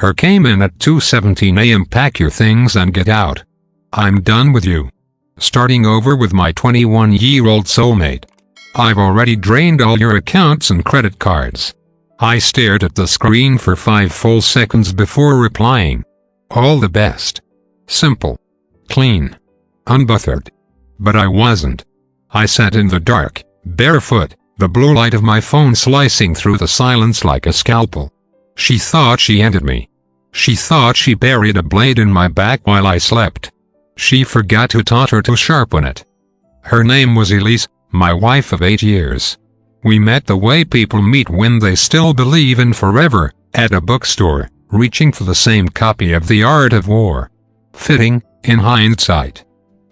Her came in at 2:17 a.m. Pack your things and get out. I'm done with you. Starting over with my 21-year-old soulmate. I've already drained all your accounts and credit cards. I stared at the screen for 5 full seconds before replying. All the best. Simple. Clean. Unbothered. But I wasn't. I sat in the dark, barefoot, the blue light of my phone slicing through the silence like a scalpel. She thought she ended me. She thought she buried a blade in my back while I slept. She forgot who taught her to sharpen it. Her name was Elise, my wife of 8 years. We met the way people meet when they still believe in forever, at a bookstore, reaching for the same copy of The Art of War. Fitting, in hindsight.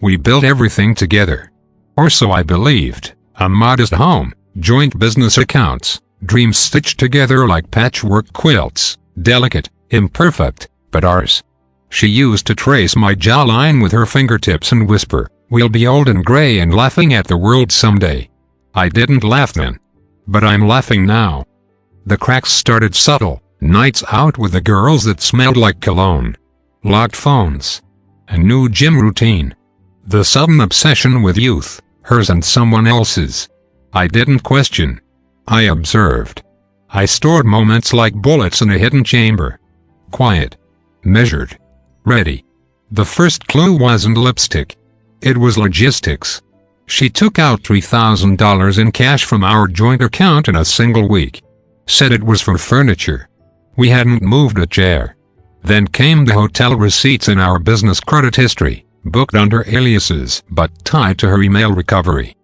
We built everything together. Or so I believed. A modest home, joint business accounts, dreams stitched together like patchwork quilts, delicate, imperfect, but ours. She used to trace my jawline with her fingertips and whisper, "We'll be old and gray and laughing at the world someday." I didn't laugh then. But I'm laughing now. The cracks started subtle, nights out with the girls that smelled like cologne. Locked phones. A new gym routine. The sudden obsession with youth, hers and someone else's. I didn't question. I observed. I stored moments like bullets in a hidden chamber. Quiet. Measured. Ready. The first clue wasn't lipstick. It was logistics. She took out $3,000 in cash from our joint account in a single week. Said it was for furniture. We hadn't moved a chair. Then came the hotel receipts in our business credit history, booked under aliases but tied to her email recovery.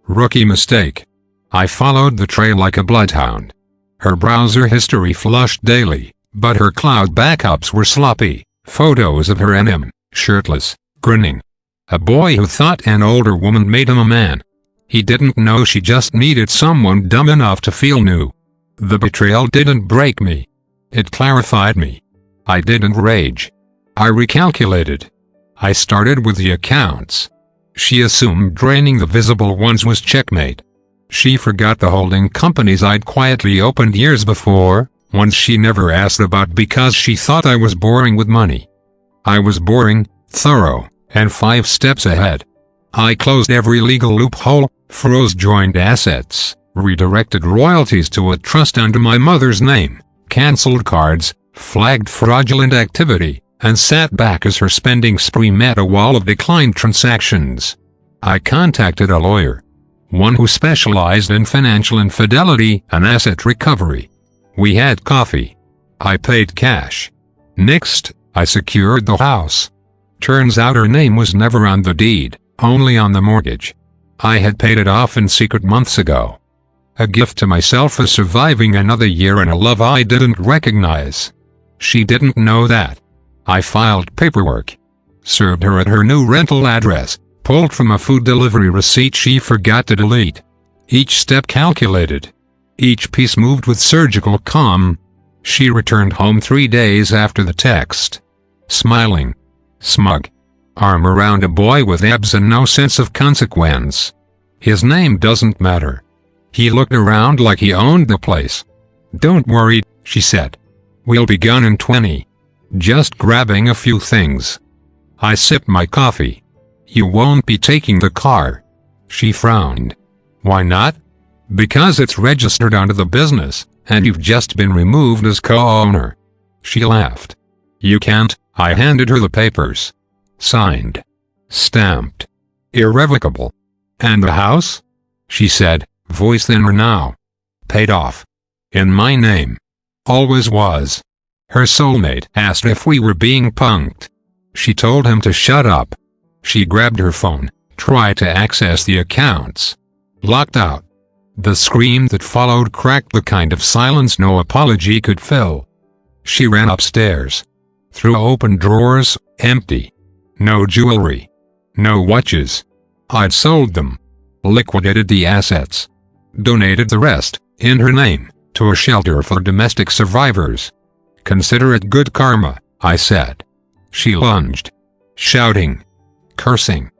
Rookie mistake. I followed the trail like a bloodhound. Her browser history flushed daily, but her cloud backups were sloppy. Photos of her and him, shirtless, grinning. A boy who thought an older woman made him a man. He didn't know she just needed someone dumb enough to feel new. The betrayal didn't break me. It clarified me. I didn't rage. I recalculated. I started with the accounts. She assumed draining the visible ones was checkmate. She forgot the holding companies I'd quietly opened years before, ones she never asked about because she thought I was boring with money. I was boring, thorough, and 5 steps ahead. I closed every legal loophole, froze joint assets, redirected royalties to a trust under my mother's name, canceled cards, flagged fraudulent activity, and sat back as her spending spree met a wall of declined transactions. I contacted a lawyer. One who specialized in financial infidelity and asset recovery. We had coffee. I paid cash. Next, I secured the house. Turns out her name was never on the deed, only on the mortgage. I had paid it off in secret months ago. A gift to myself for surviving another year in a love I didn't recognize. She didn't know that. I filed paperwork. Served her at her new rental address, pulled from a food delivery receipt she forgot to delete. Each step calculated. Each piece moved with surgical calm. She returned home 3 days after the text. Smiling. Smug. Arm around a boy with abs and no sense of consequence. His name doesn't matter. He looked around like he owned the place. "Don't worry," she said. "We'll be gone in 20. Just grabbing a few things." I sipped my coffee. "You won't be taking the car." She frowned. "Why not?" "Because it's registered under the business, and you've just been removed as co-owner." She laughed. "You can't." I handed her the papers. Signed. Stamped. Irrevocable. "And the house?" she said, voice thinner now. "Paid off. In my name. Always was." Her soulmate asked if we were being punked. She told him to shut up. She grabbed her phone, tried to access the accounts. Locked out. The scream that followed cracked the kind of silence no apology could fill. She ran upstairs. Through open drawers, empty. No jewelry. No watches. I'd sold them. Liquidated the assets. Donated the rest, in her name, to a shelter for domestic survivors. "Consider it good karma," I said. She lunged. Shouting. Cursing.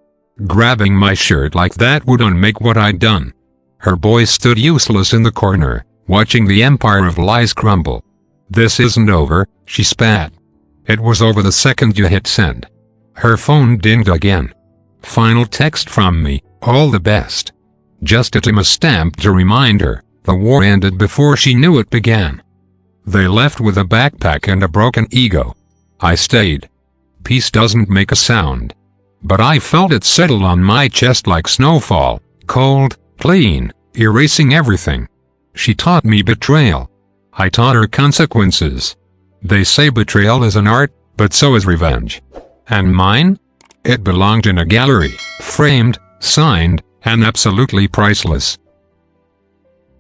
Grabbing my shirt like that would unmake what I'd done. Her boy stood useless in the corner, watching the empire of lies crumble. "This isn't over," She spat. It was over the second you hit send. Her phone dinged again. Final text from me, all the best. Just a Tim stamp to remind her, the war ended before she knew it began. They left with a backpack and a broken ego. I stayed. Peace doesn't make a sound. But I felt it settle on my chest like snowfall, cold, clean, erasing everything. She taught me betrayal. I taught her consequences. They say betrayal is an art, but so is revenge. And mine? It belonged in a gallery, framed, signed, and absolutely priceless.